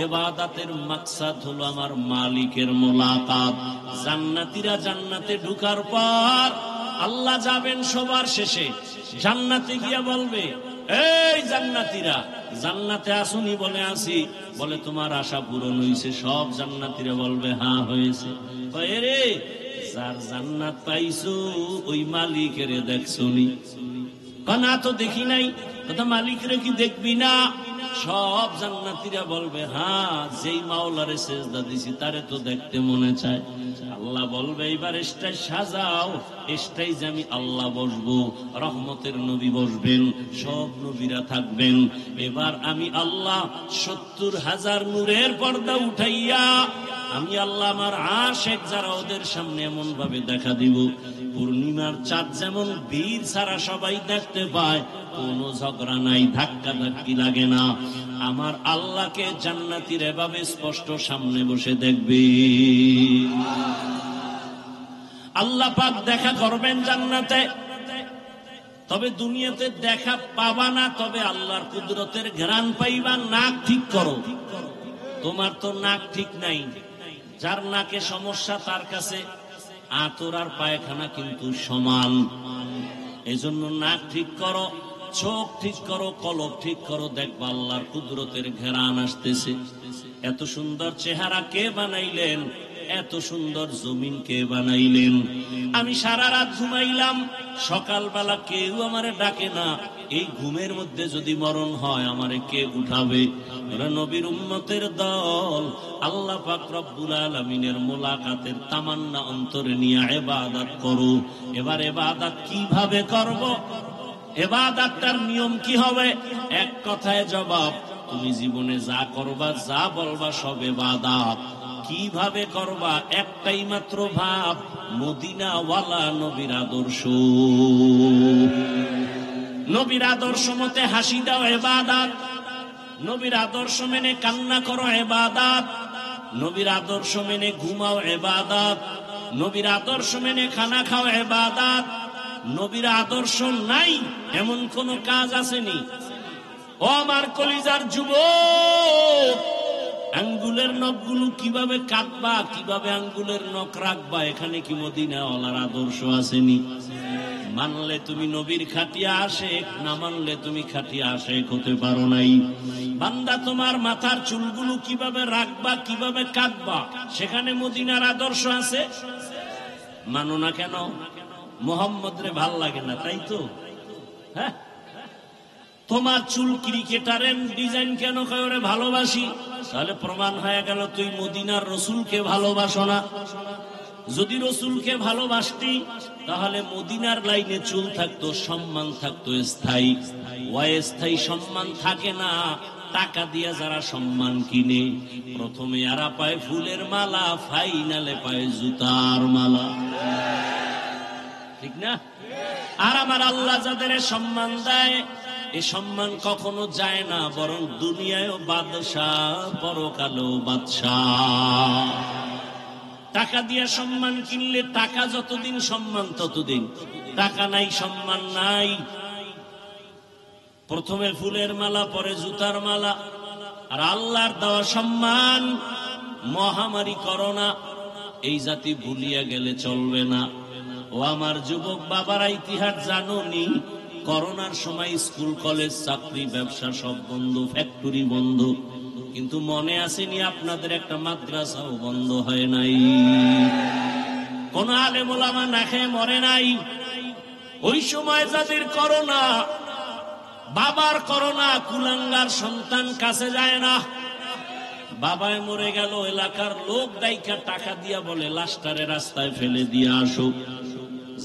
ইবাদতের মাকসাদ হলো আমার মালিকের মোলাকাত। জান্নাতীরা জান্নাতে ঢোকার পর আল্লাহ যাবেন সবার শেষে, জান্নাতে গিয়া বলবে, এই জান্নাতীরা জান্নাতে আসুনি? বলে আসি। বলে তোমার আশা পূরণ হয়েছে? সব জান্নাতীরা বলবে হ্যাঁ হয়েছে। রে যার জান্নাত পাইছো ওই মালিকের দেখছনি? না তো দেখি নাই। কথা মালিকের কি দেখবি না? সব জান্নাতীরা বলবে হ্যাঁ, যেই মাওলারে সেজদা দিছি তারে তো দেখতে মনে চায়। আল্লাহ বলবে এবার স্টেজ সাজাও, স্টেজে আমি আল্লাহ বসবো, রহমতের নবী বসবেন, সব নবীরা থাকবেন। এবার আমি আল্লাহ 70,000 নূরের পর্দা উঠাইয়া আমি আল্লাহ আমার আশিক যারা ওদের সামনে এমন ভাবে দেখা দিব, পূর্ণিমার চাঁদ যেমন বীর ছাড়া সবাই দেখতে পায়, কোনো ঝগড়া নাই, ধাক্কা ধাক্কি লাগে না। আমার আল্লাহকে জান্নাতীর এভাবে স্পষ্ট সামনে বসে দেখবে। আল্লাহ পাক দেখা করবেন জান্নাতে। তবে দুনিয়াতে দেখা পাবা না, তবে আল্লাহর কুদরতের ঘ্রাণ পাইবা। নাক ঠিক করো, তোমার তো নাক ঠিক নাই। যার নাকে সমস্যা তার কাছে আতর আর পায়খানা কিন্তু সমান। এজন্য নাক ঠিক করো, চোখ ঠিক করো, কলব ঠিক করো, দেখবা আল্লাহর কুদরতের ঘেরান আসতেছে। এত সুন্দর চেহারা কে বানাইলেন? এত সুন্দর জমিন কে বানাইলেন? আমি সারা রাত ঘুমাইলাম, সকালবেলা কেউ আমারে ডাকে না। এই ঘুমের মধ্যে যদি মরণ হয় আমারে কে উঠাবে? ওরা নবীর উম্মতের দল। আল্লাহ পাক রব্বুল আলামিনের মোলাকাতের তামান্না অন্তরে নিয়ে ইবাদত করো। এবার ইবাদত কিভাবে করব? ইবাদতটার নিয়ম কি হবে? এক কথায় জবাব, তুমি জীবনে যা করবা, যা বলবা সব ইবাদত। কিভাবে করবা? একটাই মাত্র ভাব, মদিনা ওয়ালা নবীর আদর্শ। নবীর আদর্শ মতে হাসি দাও ইবাদত, নবীর আদর্শ মেনে কান্না করো ইবাদত, নবীর আদর্শ মেনে ঘুমাও ইবাদত, নবীর আদর্শ মেনে খানা খাও ইবাদত। নবীর আদর্শ নাই এমন কোন কাজ আসেনি। ও আমার কলিজার যুবক, আঙ্গুলের নখগুলো কিভাবে কাটবা, কিভাবে আঙ্গুলের নখ রাখবা, এখানে কি মদিনাওয়ালার আদর্শ আসেনি? মানলে তুমি নবীর খাটিয়া আশেক, না মানলে তুমি খাটিয়া আশেক হতে পারো নাই। বান্দা তোমার মাথার চুলগুলো কিভাবে রাখবা, কিভাবে কাটবা, সেখানে মদিনার আদর্শ আছে। মানো না কেন? মোহাম্মদ রে ভাল লাগে না, তাই তো? হ্যাঁ, তোমার চুল ক্রিকেটারের ডিজাইন কেন করে ভালোবাসি? তাহলে প্রমাণ হয়ে গেল তুই মদিনার রসুলকে ভালোবাসো না। যদি রসুলকে ভালোবাসতি তাহলে মদিনার লাইনে চুল থাকতো, সম্মান থাকতো স্থায়ী। অস্থায়ী সম্মান থাকে না। টাকা দিয়ে যারা সম্মান কিনে, প্রথমে এরা পায় ফুলের মালা, ফাইনালে পায় জুতার মালা, ঠিক না? আর আমার আল্লাহ যাদের সম্মান দেয়, এই সম্মান কখনো যায় না, বরং দুনিয়ায়ও বাদশাহ, পরকালেও বাদশাহ। টাকা দিয়ে সম্মান কিনলে টাকা যতদিন সম্মান ততদিন, টাকা নাই সম্মান নাই। প্রথমে ফুলের মালা, পরে জুতার মালা। আর আল্লাহর দেওয়া সম্মান মহামারী করোনা, এই জাতি ভুলিয়া গেলে চলবে না। ও আমার যুবক বাবারা, ইতিহাস জানোনি? করোনার সময় স্কুল, কলেজ, চাকরি, ব্যবসা সব বন্ধ, ফ্যাক্টরি বন্ধ। কিন্তু মনে আসেনি আপনাদের একটা মাদ্রাসাও বন্ধ হয় নাই। কোন আলেম ওলামা না খেয়ে মরে নাই। ওই সময় যাদের করোনা, বাবার করোনা, কুলাঙ্গার সন্তান কাছে যায় না। বাবায় মরে গেল, এলাকার লোক দায়িকা টাকা দিয়া বলে লাশটারে রাস্তায় ফেলে দিয়ে আসো।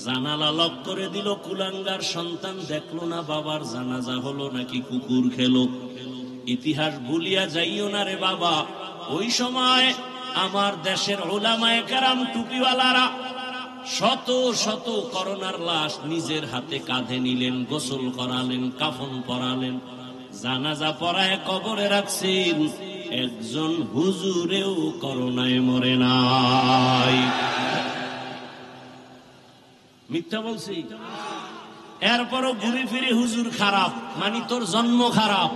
জানালা লক করে দিল, কুলাঙ্গার সন্তান দেখলো না বাবার জানাজা হলো নাকি কুকুর খেলো। ইতিহাস ভুলিয়া যাইও না রে বাবা। ওই সময় আমার দেশের উলামায়ে কেরাম, টুপিওয়ালারা শত শত করোনার লাশ নিজের হাতে কাঁধে নিলেন, গোসল করালেন, কাফন পরালেন, জানাজা পড়ায় কবরে রাখছেন। একজন হুজুরেও করোনায় মরে নাই। মিথ্যা বলছি? এরপরও ঘুরে ফিরে হুজুর খারাপ, মানে তোর জন্ম খারাপ।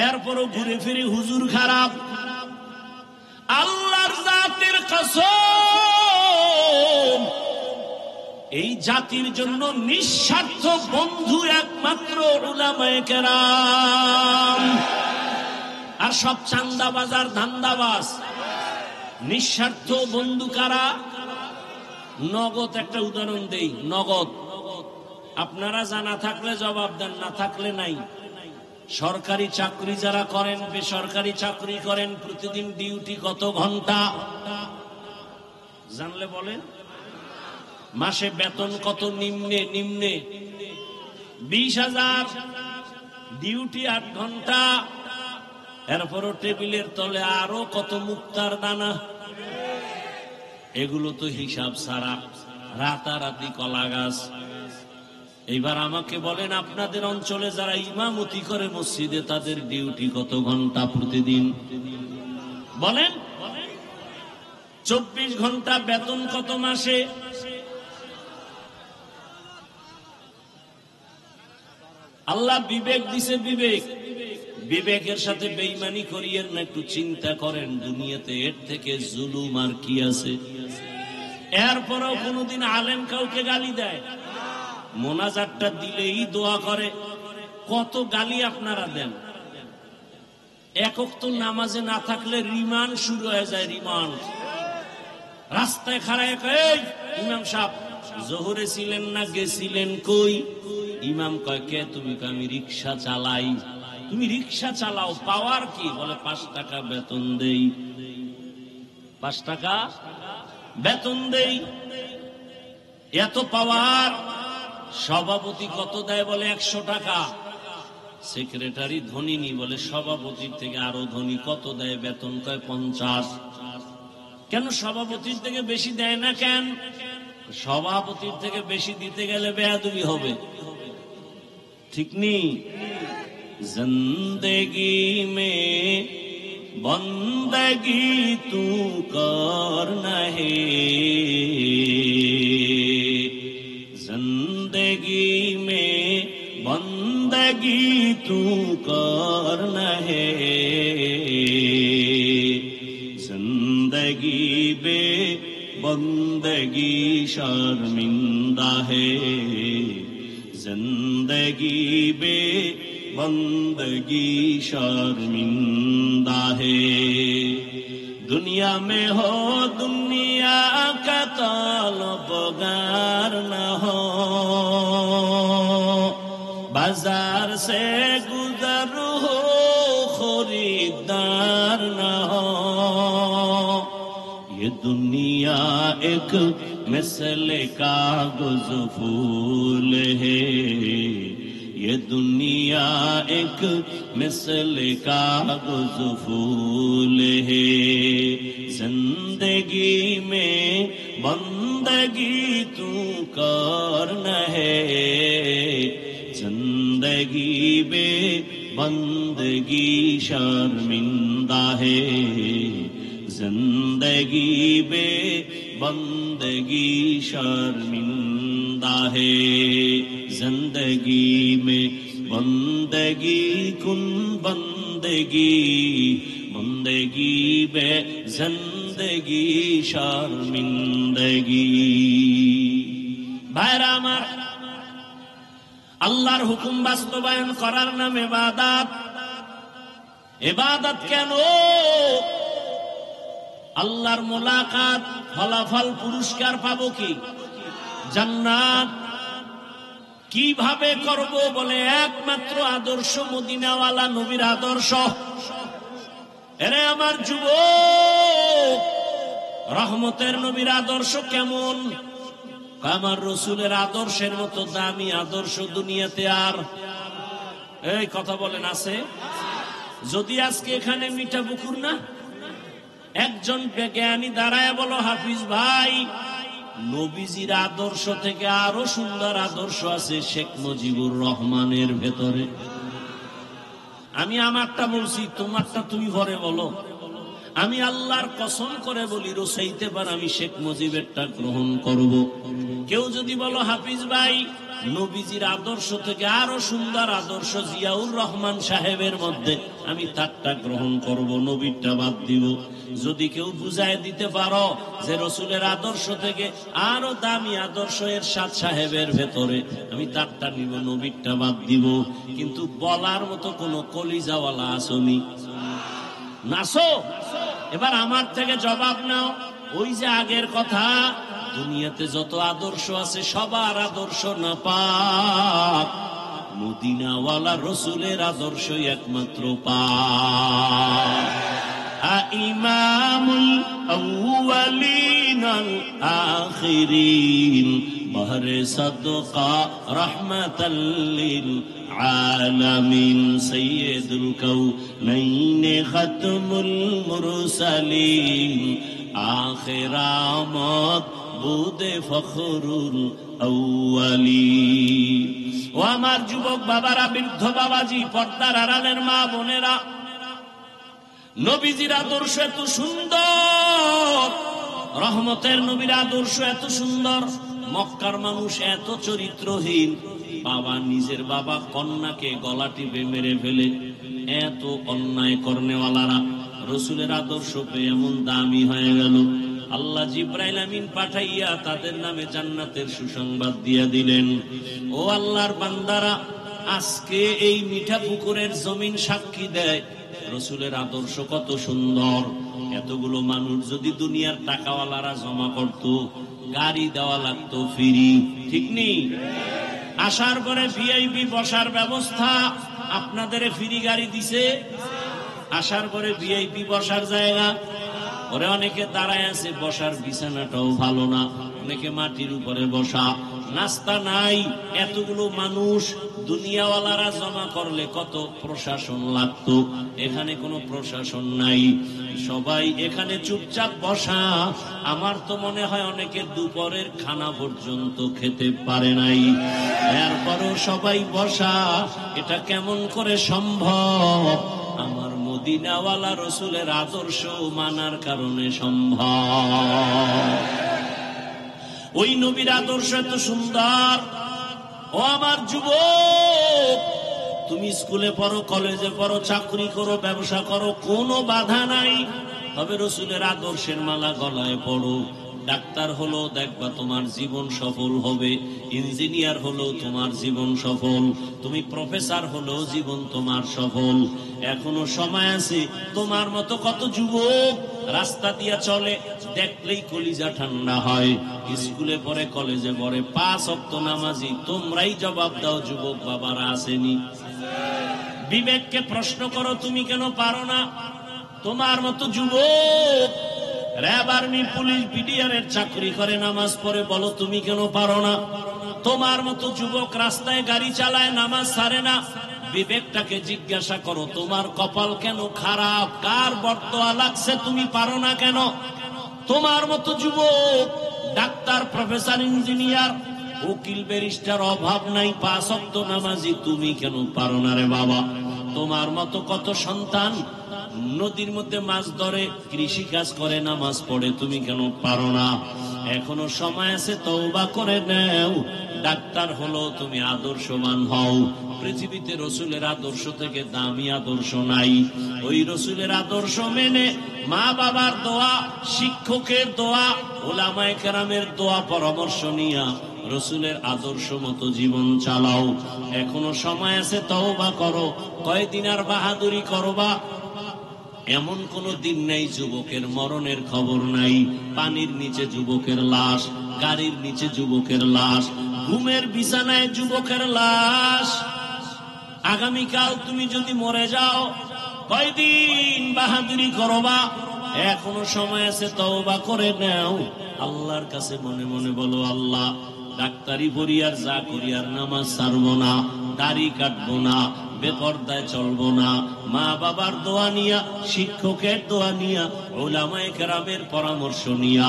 এরপরও ঘুরে ফিরে হুজুর খারাপ। আল্লাহর জাতের কসম, এই জাতির জন্য নিঃস্বার্থ বন্ধু একমাত্র উলামায়ে কেরাম। আর সব চান্দাবাজ আর ধান্দাবাজ। নিঃস্বার্থ বন্ধু কারা? নগদ একটা উদাহরণ দেই। নগদ আপনারা জানা থাকলে জবাব দেন, না থাকলে নাই। সরকারি চাকরি যারা করেন, বেসরকারি চাকরি করেন, প্রতিদিন ডিউটি কত ঘন্টা জানলে বলেন? মাসে বেতন কত? নিম্নে 20,000। ডিউটি 8 ঘন্টা। এরপরও টেবিলের তলে আরো কত মুক্তার দানা। এগুলো তো হিসাব ছাড়া রাতারাতি কলা গাছ। এইবার আমাকে বলেন, আপনাদের অঞ্চলে যারা ইমামতি করে মসজিদে, তাদের ডিউটি কত ঘন্টা প্রতিদিন? বলেন। 24 ঘন্টা, বেতন কত মাসে? আল্লাহ বিবেক দিছে, বিবেক। বিবেকের সাথে বেঈমানি করিয়েন না, একটু চিন্তা করেন দুনিয়াতে এর থেকে জুলুম আর কি আছে? এরপরও কোনদিন আলেম কাউকে গালি দেয়? মোনাজাতটা দিলেই দোয়া করে। কত গালি আপনারা দেন। একক তো নামাজে না থাকলে রিমান্ড শুরু হয়ে যায়। রিমান্ড রাস্তায় খাড়ায়, এই ইমাম সাহেব জোহরে ছিলেন না, গেছিলেন কই? ইমাম কয়, কে তুমি? আমি রিক্সা চালাই। তুমি রিক্সা চালাও, পাওয়ার কি? বলে 5 টাকা বেতন দেই। 5 টাকা বেতন দেই, এত পাওয়ার। সভাপতি কত দেয়? বলে 100 টাকা। সেক্রেটারি ধনী নি, বলে সভাপতির থেকে আরো ধনী। কত দেয় বেতন? কয় 50। কেন সভাপতির থেকে বেশি দেয় না কেন? সভাপতির থেকে বেশি দিতে গেলে বেয়াদবি হবে। ঠিক নেই? जिंदगी में बंदगी तू करना है, जिंदगी में बंदगी तू करना है, जिंदगी बे बंदगी शर्मिंदा है, जिंदगी बे बंदगी शर्मिंदा है। दुनिया में हो दुनिया का तलबगार न हो, बाजार से गुजर हो खरीदार न हो। ये दुनिया एक मिसले कागज फूल है, ये दुनिया एक मिसल कागज फूल है, जिंदगी में बंदगी तू करना है, जिंदगी बे बंदगी शर्मिंदा है, जिंदगी बे बंदगी शर्मिंदा है। जिंदगी में बंदगी कुन बंदगी, बंदगी बे जिंदगी शर्मिंदगी। भाईरा आमार, আল্লাহর হুকুম বাস্তবায়ন করার নাম ইবাদত। ইবাদত কেন? আল্লাহর মোলাকাত, ফলাফল, পুরস্কার পাবো কি? জান্নাত। কিভাবে করব? বলে একমাত্র আদর্শ মদিনাওয়ালা নবীর আদর্শ। এরে আমার যুবক, রহমতের নবীর আদর্শ কেমন? আমার রসুলের আদর্শের মতো দামি আদর্শ দুনিয়াতে আর, এই কথা বলেন, আছে? যদি আজকে এখানে মিঠা পুকুর না, একজন জ্ঞানী দাঁড়ায় বলো, হাফিজ ভাই, নবীজির আদর্শ থেকে আরো সুন্দর আদর্শ আছে শেখ মুজিবুর রহমানের ভেতরে। আমি আমারটা বলছি, তোমারটা তুমি ঘরে বলো। আমি আল্লাহর কসম করে বলি রসাইতে পার আমি শেখ মুজিবেরটা গ্রহণ করব। কেউ যদি বলো হাফিজ ভাই নবীজির আদর্শ থেকে আরো সুন্দর আদর্শ জিয়াউর রহমান সাহেবের মধ্যে, আমি তারটা গ্রহণ করব, নবীরটা বাদ দিব। যদি কেউ বুঝায় দিতে পারো যে রসুলের আদর্শ থেকে আরো দামি আদর্শ এরশাদ সাহেবের ভেতরে, আমি তারটা নিব, নবীরটা বাদ দিব। কিন্তু বলার মতো কোন কলিজাওয়ালা আসনি? নাসো। এবার আমার থেকে জবাব নাও। ওই যে আগের কথা, দুনিয়াতে যত আদর্শ আছে সবার আদর্শ নাপাক, মদিনাওয়ালা রসুলের আদর্শই একমাত্র পাক। ইমামুল আউয়ালিন আল আখিরিন বহরে সাদকা রাহমাতাল লিল আলামিন সাইয়্যিদুল কাউনাইন খাতমুল মুরসালিন আখিরামত বুদে ফখরুল আউয়ালিন। ও আমার যুবক বাবারা, বৃদ্ধ বাবাজি, পর্দার আড়ালের মা বোনেরা, নবীজির আদর্শ এত সুন্দর, রহমতের নবীর আদর্শ এত সুন্দর, মক্কার মানুষ এত চরিত্রহীন, বাবা নিজের বাবা কন্যাকে গলা টিপে মেরে ফেলে, এত অন্যায় করনেওয়ালারা রসুলের আদর্শ পেয়ে এমন দামি হয়ে গেল, আল্লাহ জিব্রাইল আমিন পাঠাইয়া তাদের নামে জান্নাতের সুসংবাদ দিয়া দিলেন। ও আল্লাহর বান্দারা, আজকে এই মিঠা পুকুরের জমিন সাক্ষী দেয় রসুলের আদর্শ কত সুন্দর। এতগুলো মানুষ যদি দুনিয়ার টাকাওয়ালারা জমা করত, গাড়ি দেওয়া লাগতো ফ্রি, ঠিক নেই? আসার পরে ভিআইপি বসার ব্যবস্থা, আপনাদের ফ্রি গাড়ি দিছে। আসার পরে ভিআইপি বসার জায়গা, ওরে অনেকে দাঁড়ায় আছে, বসার বিছানাটাও ভালো না, অনেকে মাটির উপরে বসা, নাস্তা নাই। এতগুলো মানুষ দুনিয়াওয়ালারা জমা করলে কত প্রশাসন লাগতো, এখানে কোনো প্রশাসন নাই, সবাই এখানে চুপচাপ বসা। আমার তো মনে হয় অনেকে দুপুরের খানা পর্যন্ত খেতে পারে নাই, এরপরও সবাই বসা। এটা কেমন করে সম্ভব? আমার মদিনাওয়ালা রসুলের আদর্শ মানার কারণে সম্ভব। ওই নবীর আদর্শ এত সুন্দর। ও আমার যুবক, তুমি স্কুলে পড়ো, কলেজে পড়ো, চাকরি করো, ব্যবসা করো, কোনো বাধা নাই, তবে রসুলের আদর্শের মালা গলায় পড়ো। ডাক্তার হলো দেখবা তোমার জীবন সফল হবে, ইঞ্জিনিয়ার হলো তোমার জীবন সফল, তুমি প্রফেসর হলো জীবন তোমার সফল। এখনো সময় আছে। তোমার মতো কত যুবক রাস্তা দিয়া চলে, দেখলেই কলিজা ঠান্ডা হয়, স্কুলে পড়ে, কলেজে পড়ে, 5 ওয়াক্ত নামাজি। তোমরাই জবাব দাও, যুবক বাবারা আসেনি? বিবেককে প্রশ্ন করো, তুমি কেন পারো না? তোমার মতো যুবক র্যাব, আর্মি, পুলিশ, বিডিআর এর চাকরি করে, নামাজ পড়ে, বলো তুমি কেন পারো না? তোমার মতো যুবক রাস্তায় গাড়ি চালায়, নামাজ ছাড়ে না। বিবেকটাকে জিজ্ঞাসা করো, তোমার কপাল কেন খারাপ? কার বর্তোয়া লাগছে? তুমি পারো না কেন? তোমার মতো যুবক ডাক্তার, প্রফেসর, ইঞ্জিনিয়ার, উকিল, ব্যারিস্টার, অভাব নাই, 5 ওয়াক্ত নামাজি, তুমি কেন পারো না রে বাবা? তোমার মতো কত সন্তান নদীর মধ্যে মাছ ধরে, কৃষি কাজ করে, নামাজ পড়ে, তুমি কেন পারো না? এখনো সময় আছে, তওবা করে নাও। ডাক্তার হলো তুমি আদর্শবান হও। পৃথিবীতে রসুলের আদর্শ থেকে দামি আদর্শ নাই। ওই রসুলের আদর্শ মেনে মা বাবার দোয়া, শিক্ষকের দোয়া, ওলামায়ে কেরামের দোয়া, পরামর্শ নিয়া রসুলের আদর্শ মতো জীবন চালাও। এখনো সময় আছে, তওবা করো। কয়দিন আর বাহাদুরি করবা? এমন কোন দিন নাই যুবকের মরণের খবর নাই। পানির নিচে যুবকের লাশ, গাড়ির নিচে যুবকের লাশ, ঘুমের বিছানায় যুবকের লাশ। আগামীকাল তুমি যদি মরে যাও, কয়দিন বাহাদুরি করবা? এখনো সময় আছে, তওবা করে নাও। আল্লাহর কাছে মনে মনে বলো, আল্লাহ, ডাক্তারি পড়ি আর যা করি আর নামাজ ছাড়বো না, দাড়ি কাটবো না, বেপরদায় চলবো না, মা বাবার দোয়া নিয়া, শিক্ষকের দোয়া নিয়া, উলামায়ে কেরামের পরামর্শ নিয়া,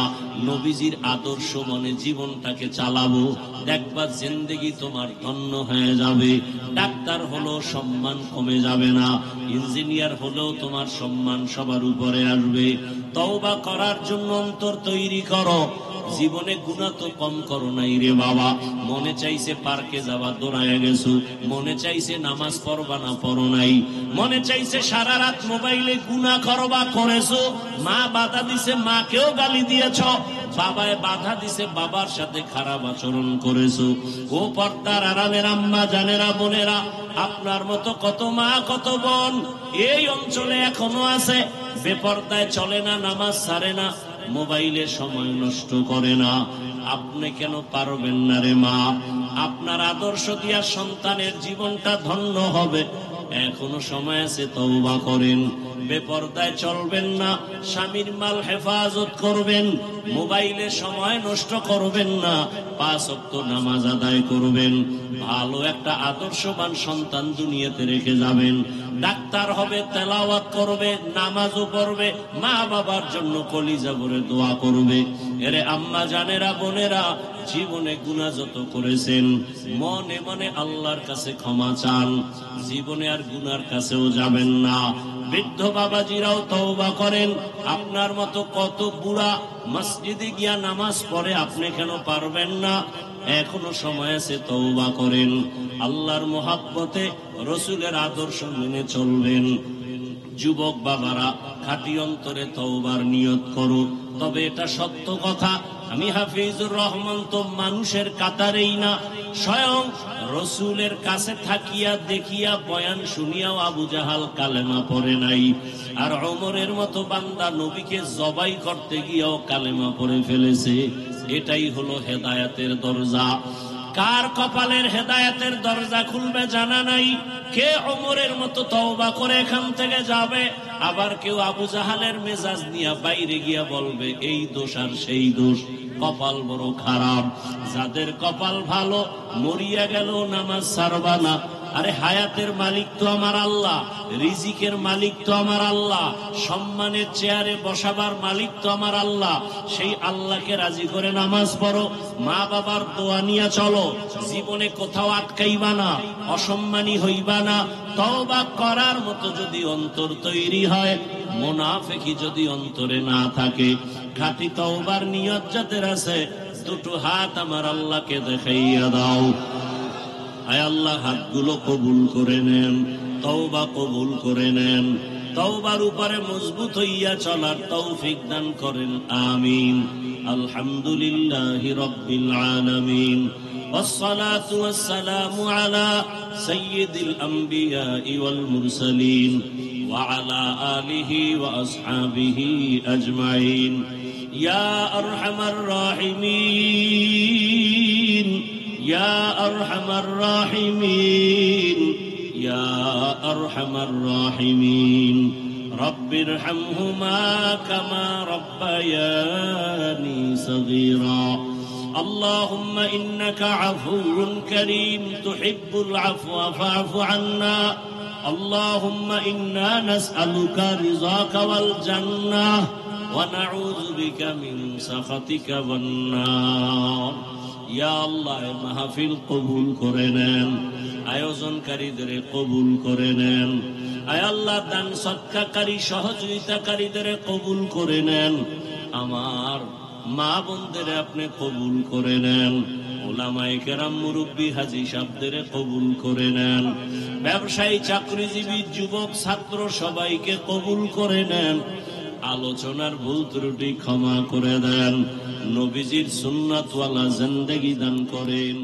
নবীজির আদর্শ মনে জীবনটাকে চালাবো। দেখবা জিন্দেগি তোমার ধন্য হয়ে যাবে। ডাক্তার হলো সম্মান কমে যাবে না, ইঞ্জিনিয়ার হলেও তোমার সম্মান সবার উপরে আসবে। তওবা করার জন্য অন্তর তৈরি করো। জীবনে গুনাহ তো কম করো নাই রে বাবা। মনে চাইছে পার্কে যাওয়া, দৌড়ায় গেছো। মনে চাইছে নামাজ পড়বা না, পড়ো নাই। মনে চাইছে সারা রাত মোবাইলে গুনাহ করবা, করেছো। মা বাধা দিছে, মাকেও গালি দিয়েছ। বাবায় বাধা দিছে, বাবার সাথে খারাপ আচরণ করেছো। ও পর্দার আড়ালের আম্মা জানেরা, বোনেরা, আপনার মতো কত মা কত বোন এই অঞ্চলে এখনো আছে, বেপর্দায় চলে না, নামাজ ছাড়ে না, মোবাইলে সময় নষ্ট করে না। আপনি কেন পারবেন না রে মা? আপনার আদর্শ দিয়া সন্তানের জীবনটা ধন্য হবে। এখনো সময় আছে, তওবা করেন। বেপরদায় চলবেন না, স্বামীর মাল হেফাজত করবেন, মোবাইলে সময় নষ্ট করবেন না, 5 ওয়াক্ত নামাজ আদায় করবেন। ভালো একটা আদর্শবান সন্তান দুনিয়াতে রেখে যাবেন। ডাক্তার হবে, তেলাওয়াত করবে, নামাজও পড়বে, মা বাবার জন্য কলিজা ভরে দোয়া করবে। এরে আম্মা জানেরা, বোনেরা, জীবনে গুনাহ যত করেছেন মনে মনে আল্লাহর কাছে ক্ষমা চান। জীবনে আর গুনার কাছেও যাবেন না। বৃদ্ধ বাবাজিরাও তওবা করেন। আপনার মতো কত বুড়া মসজিদে গিয়া নামাজ পড়ে, আপনি কেন পারবেন না? এখনো সময় আছে, তওবা করেন। আল্লাহর মহব্বতে রসুলের আদর্শ মেনে চলবেন। যুবক বাবারা, খাঁটি অন্তরে তওবার নিয়ত করো। তবে এটা সত্য কথা, আমি হাফিজুর রহমান তো মানুষের কাতারেই না, স্বয়ং রসুলের কাছে থাকিয়া দেখিয়া বয়ান শুনিয়াও আবু জাহাল কালেমা পড়ে নাই। আর ওমরের মতো বান্দা নবীকে জবাই করতে গিয়েও কালেমা পড়ে ফেলেছে। এটাই হলো হেদায়েতের দরজা। কার কপালের হেদায়েতের দরজা খুলবে জানা নাই। কে ওমরের মতো তওবা করে এখান থেকে যাবে, আবার কেউ আবু জাহালের মেজাজ নিয়ে বাইরে গিয়া বলবে এই দোষ আর সেই দোষ। কপাল বড় খারাপ। যাদের কপাল ভালো, মরিয়া গেল নামাজ ছাড়বা না। আরে হায়াতের মালিক তো আমার আল্লাহ, রিজিকের মালিক তো আমার আল্লাহ, সম্মানের চেয়ারে বসাবার মালিক তো আমার আল্লাহ। সেই আল্লাহকে রাজি করে নামাজ পড়ো, মা বাবার দোয়া নিয়ে চলো। জীবনে কোথাও আটকাইবা না, অসম্মানী হইবা না। তওবা করার মতো যদি অন্তর তৈরি হয়, মুনাফিকি যদি অন্তরে না থাকে, খাঁটি তওবার নিয়ত যাদের আছে, দুটো হাত আমার আল্লাহকে দেখাইয়া দাও। আয় আল্লাহ, হাতগুলো কবুল করে নেন, তওবা কবুল করে নেন। তওবার উপরে মজবুত হইয়া চলার তৌফিক দান করেন, আমিন। আলহামদুলিল্লাহি রাব্বিল আলামিন, والصلاة والسلام على سيد الأنبياء والمرسلين وعلى آله وأصحابه أجمعين. يا أرحم الراحمين، يا أرحم الراحمين، يا أرحم الراحمين. رب ارحمهما كما ربياني صغيرا. اللهم إنك عفو كريم تحب العفو فاعف عنا. اللهم إنا نسألك رضاك والجنة ونعوذ بك من سخطك والنار. يا الله মাহফিল কবুল করে নেন, আয়োজনকারীদের কবুল করে নেন। আয় আল্লাহ, দান সদকাকারী সহযোগিতাকারীদের কবুল করে নেন। আমার মা বোনদের আপনি কবুল করে নেন। উলামায়ে কেরাম, মুরব্বী, হাজী সাহেবদের কবুল করে নেন। ব্যবসায়ী, চাকরিজীবী, যুবক, ছাত্র সবাইকে কবুল করে নেন। আলোচনার ভুল ত্রুটি ক্ষমা করে দেন। নবীজির সুন্নাতওয়ালা জিন্দেগি দান করেন।